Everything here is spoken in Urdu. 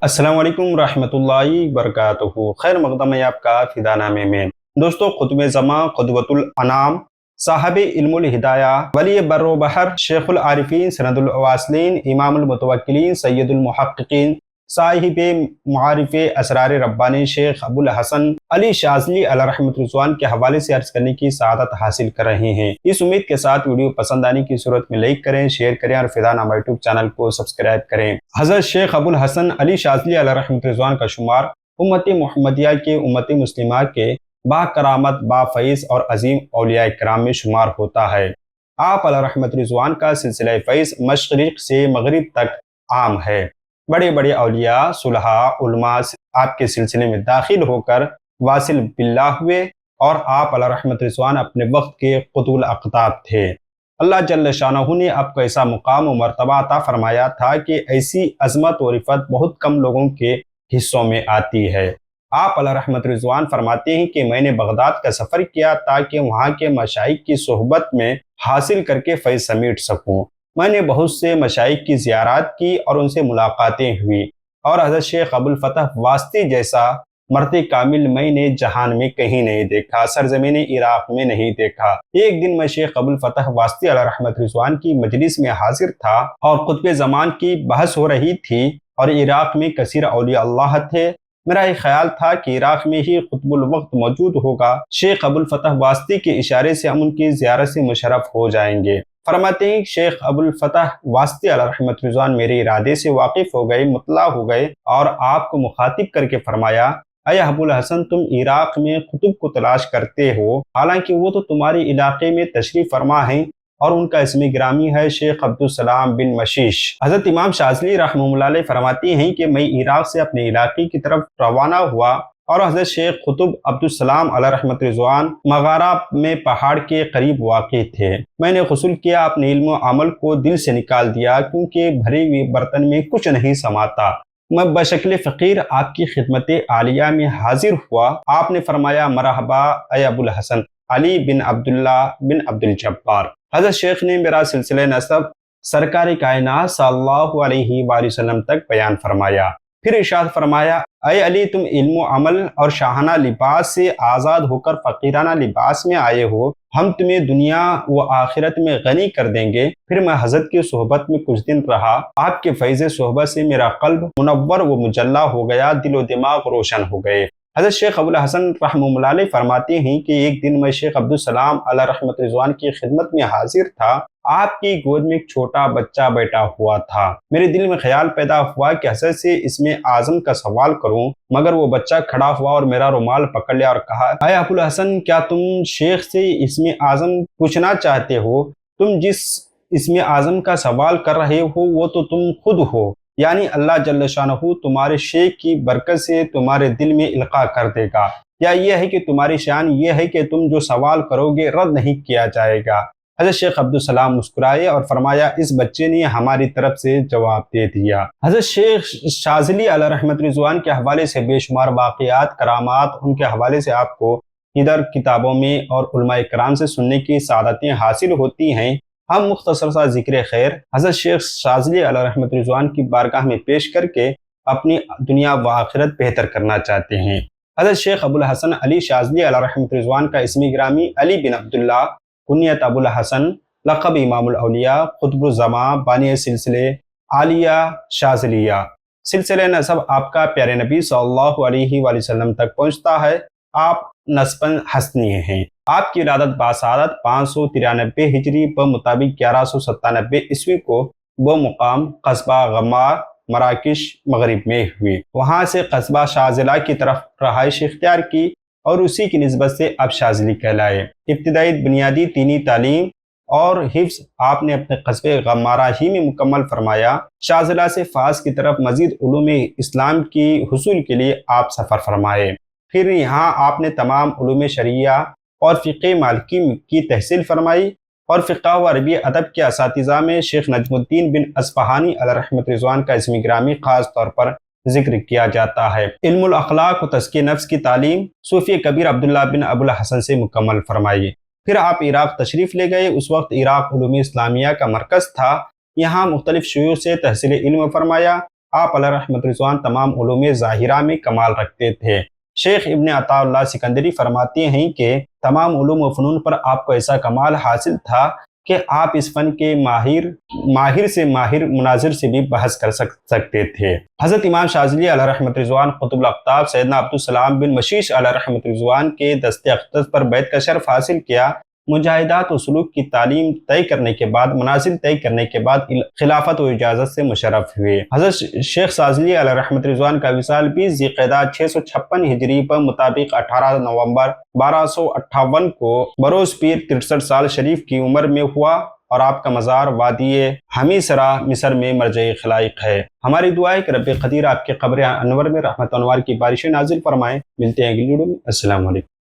السلام علیکم ورحمۃ اللہ وبرکاتہ۔ خیر مقدم ہے آپ کا فدا نامے میں۔ دوستو، خطب زماں قدوۃ الانام، صاحب علم الہدایہ، ولی بر و بحر، شیخ العارفین، سند الواصلین، امام المتوکلین، سید المحققین، صاحب معارف اسرار ربانی، شیخ ابو الحسن علی شاذلی علیہ رحمۃ رضوان کے حوالے سے عرض کرنے کی سعادت حاصل کر رہے ہیں۔ اس امید کے ساتھ ویڈیو پسند آنے کی صورت میں لائک کریں، شیئر کریں اور فدا نامہ یوٹیوب چینل کو سبسکرائب کریں۔ حضرت شیخ ابو الحسن علی شاذلی علیہ رحمۃ رضوان کا شمار امت محمدیہ کے امت مسلمہ کے با کرامت، با فیض اور عظیم اولیاء کرام میں شمار ہوتا ہے۔ آپ علیہ رحمۃ رضوان کا سلسلہ فیض مشرق سے مغرب تک عام ہے۔ بڑے بڑے اولیاء، صلحاء، علماء آپ کے سلسلے میں داخل ہو کر واصل باللہ ہوئے، اور آپ علیہ رحمۃ رضوان اپنے وقت کے قطب الاقطاب تھے۔ اللہ جل شانہ نے آپ کو ایسا مقام و مرتبہ عطا فرمایا تھا کہ ایسی عظمت و رفعت بہت کم لوگوں کے حصوں میں آتی ہے۔ آپ علیہ رحمۃ رضوان فرماتے ہیں کہ میں نے بغداد کا سفر کیا تاکہ وہاں کے مشائخ کی صحبت میں حاصل کر کے فیض سمیٹ سکوں۔ میں نے بہت سے مشائخ کی زیارات کی اور ان سے ملاقاتیں ہوئی، اور حضرت شیخ ابو الفتح واسطی جیسا مرد کامل میں نے جہان میں کہیں نہیں دیکھا، سرزمین عراق میں نہیں دیکھا۔ ایک دن میں شیخ ابو الفتح واسطی علیہ رحمۃ رضوان کی مجلس میں حاضر تھا اور قطب زمان کی بحث ہو رہی تھی، اور عراق میں کثیر اولیاء اللہ تھے۔ میرا ایک خیال تھا کہ عراق میں ہی قطب الوقت موجود ہوگا۔ شیخ ابو الفتح واسطی کے اشارے سے ہم ان کی زیارت سے مشرف ہو جائیں گے۔ فرماتے ہیں کہ شیخ ابو الفتح واسطی علیہ رحمۃ رضوان میرے ارادے سے واقف ہو گئے، مطلع ہو گئے، اور آپ کو مخاطب کر کے فرمایا، اے ابو الحسن، تم عراق میں قطب کو تلاش کرتے ہو، حالانکہ وہ تو تمہارے علاقے میں تشریف فرما ہیں، اور ان کا اسم گرامی ہے شیخ عبدالسلام بن مشیش۔ حضرت امام شاذلی رحمہ اللہ علیہ فرماتے ہیں کہ میں عراق سے اپنے علاقے کی طرف روانہ ہوا، اور حضرت شیخ قطب عبدالسلام علیہ رحمۃ رضوان مغارہ میں پہاڑ کے قریب واقع تھے۔ میں نے غسل کیا، اپنے علم و عمل کو دل سے نکال دیا، کیونکہ بھرے ہوئے برتن میں کچھ نہیں سماتا۔ میں بشکل فقیر آپ کی خدمت عالیہ میں حاضر ہوا۔ آپ نے فرمایا، مرحبا اے ابو الحسن علی بن عبداللہ بن عبد الجبار۔ حضرت شیخ نے میرا سلسلہ نسب سرکار کائنات صلی اللہ علیہ وآلہ وسلم تک بیان فرمایا۔ پھر ارشاد فرمایا، اے علی، تم علم و عمل اور شاہانہ لباس سے آزاد ہو کر فقیرانہ لباس میں آئے ہو، ہم تمہیں دنیا و آخرت میں غنی کر دیں گے۔ پھر میں حضرت کی صحبت میں کچھ دن رہا۔ آپ کے فیض صحبت سے میرا قلب منور و مجلہ ہو گیا، دل و دماغ روشن ہو گئے۔ حضرت شیخ ابو الحسن رحمہ اللہ علیہ فرماتے ہیں کہ ایک دن میں شیخ عبدالسلام علیہ رحمۃ رضوان کی خدمت میں حاضر تھا۔ آپ کی گود میں ایک چھوٹا بچہ بیٹھا ہوا تھا۔ میرے دل میں خیال پیدا ہوا کہ حضرت سے اسم اعظم کا سوال کروں، مگر وہ بچہ کھڑا ہوا اور میرا رومال پکڑ لیا اور کہا، اے ابو الحسن، کیا تم شیخ سے اسم اعظم پوچھنا چاہتے ہو؟ تم جس اسم اعظم کا سوال کر رہے ہو وہ تو تم خود ہو، یعنی اللہ جل شانہ تمہارے شیخ کی برکت سے تمہارے دل میں القاء کر دے گا، یا یہ ہے کہ تمہاری شان یہ ہے کہ تم جو سوال کرو گے رد نہیں کیا جائے گا۔ حضرت شیخ عبدالسلام مسکرائے اور فرمایا، اس بچے نے ہماری طرف سے جواب دے دیا۔ حضرت شیخ شاذلی علیہ رحمۃ رضوان کے حوالے سے بے شمار واقعات، کرامات ان کے حوالے سے آپ کو ادھر کتابوں میں اور علماء کرام سے سننے کی سعادتیں حاصل ہوتی ہیں۔ ہم مختصر سا ذکر خیر حضرت شیخ شاذلی علیہ رحمۃ رضوان کی بارگاہ میں پیش کر کے اپنی دنیا و آخرت بہتر کرنا چاہتے ہیں۔ حضرت شیخ ابو الحسن علی شاذلی علیہ رحمۃ رضوان کا اسم گرامی علی بن عبداللہ، کنیت ابو الحسن، لقب امام الاولیاء، قطب الزماں، بانی سلسلے عالیہ شاذلیہ۔ سلسلہ نسب آپ کا پیارے نبی صلی اللہ علیہ وآلہ وسلم تک پہنچتا ہے۔ آپ نسباً حسنی ہیں۔ آپ کی ولادت باسعادت 593 ہجری بمطابق 1197 عیسوی کو بمقام قصبہ غمار، مراکش، مغرب میں ہوئی۔ وہاں سے قصبہ شاذلہ کی طرف رہائش اختیار کی اور اسی کی نسبت سے اب شاذلی کہلائے۔ ابتدائی بنیادی دینی تعلیم اور حفظ آپ نے اپنے قصبے غمارہ ہی میں مکمل فرمایا۔ شاذلہ سے فاس کی طرف مزید علوم اسلام کی حصول کے لیے آپ سفر فرمائے۔ پھر یہاں آپ نے تمام علوم شریعہ اور فقہ مالکی کی تحصیل فرمائی، اور فقہ و عربی ادب کے اساتذہ میں شیخ نجم الدین بن اصفہانی علیہ رحمۃ رضوان کا اسم گرامی خاص طور پر ذکر کیا جاتا ہے۔ علم الاخلاق و تزکیہ نفس کی تعلیم صوفی کبیر عبداللہ بن ابو الحسن سے مکمل فرمائی۔ پھر آپ عراق تشریف لے گئے۔ اس وقت عراق علوم اسلامیہ کا مرکز تھا، یہاں مختلف شیوخ سے تحصیل علم فرمایا۔ آپ علیہ رحمت رضوان تمام علوم ظاہرہ میں کمال رکھتے تھے۔ شیخ ابن عطا اللہ سکندری فرماتے ہیں کہ تمام علوم و فنون پر آپ کو ایسا کمال حاصل تھا کہ آپ اس فن کے ماہر سے ماہر مناظر سے بھی بحث کر سکتے تھے۔ حضرت امام شاذلی علیہ رحمت رضوان قطب الاقطاب سیدنا عبدالسلام بن مشیش علیہ رحمت رضوان کے دست اقدس پر بیعت کا شرف حاصل کیا۔ مجاہدات و سلوک کی تعلیم طے کرنے کے بعد، منازل طے کرنے کے بعد خلافت و اجازت سے مشرف ہوئے۔ حضرت شیخ شاذلی علیہ رحمت رضوان کا وصال 20 ذی القعدہ 656 ہجری پر مطابق 18 نومبر 1258 کو بروز پیر 63 سال شریف کی عمر میں ہوا، اور آپ کا مزار وادی ہمیسرا مصر میں مرجع خلائق ہے۔ ہماری دعا ہے کہ رب قدیر آپ کے قبر انور میں رحمت انوار کی بارشیں نازل فرمائیں۔ ملتے ہیں اگلی ویڈیو میں۔ السلام علیکم۔